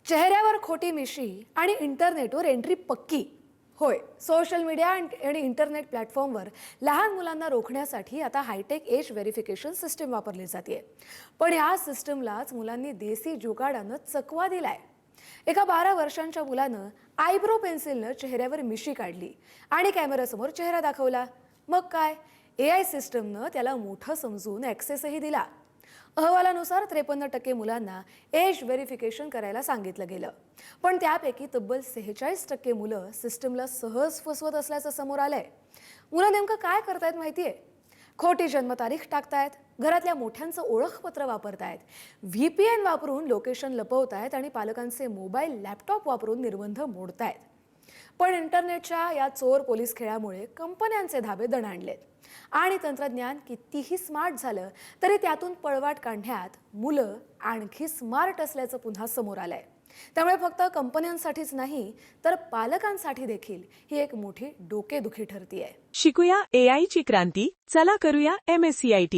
चेहऱ्यावर खोटी मिशी आणि इंटरनेटवर एंट्री पक्की. होय, सोशल मीडिया आणि इंटरनेट प्लॅटफॉर्मवर लहान मुलांना रोखण्यासाठी आता हायटेक एज व्हेरिफिकेशन सिस्टीम वापरली जाते. पण या सिस्टीमलाच मुलांनी देसी जुगाडानं चकवा दिलाय. एका 12 वर्षांच्या मुलानं आयब्रो पेन्सिलनं चेहऱ्यावर मिशी काढली आणि कॅमेऱ्यासमोर चेहरा दाखवला. मग काय, AI सिस्टमनं त्याला मोठं समजून ॲक्सेसही दिला. अहवालानुसार 53% मुलांना एज व्हेरिफिकेशन करायला सांगितलं गेलं. पण त्यापैकी तब्बल 46% मुलं सिस्टमला सहज फसवत असल्याचं समोर आलंय. मुलं नेमकं काय करतायत माहितीये? खोटी जन्मतारीख टाकतायत, घरातल्या मोठ्यांचं ओळखपत्र वापरतायत, VPN वापरून लोकेशन लपवतायत आणि पालकांचे मोबाईल लॅपटॉप वापरून निर्बंध मोडतायत. पण इंटरनेटच्या या चोर पोलीस खेळामुळे कंपन्यांचे धाबे दणाणलेत आणि तंत्रज्ञान कितीही स्मार्ट झालं तरी त्यातून पळवाट काढण्यात मुलं आणखी स्मार्ट असल्याचं पुन्हा समोर आलंय. त्यामुळे फक्त कंपन्यांसाठीच नाही तर पालकांसाठी देखील ही एक मोठी डोकेदुखी ठरतीये. शिकूया AI ची क्रांती. चला करूया MSCIT.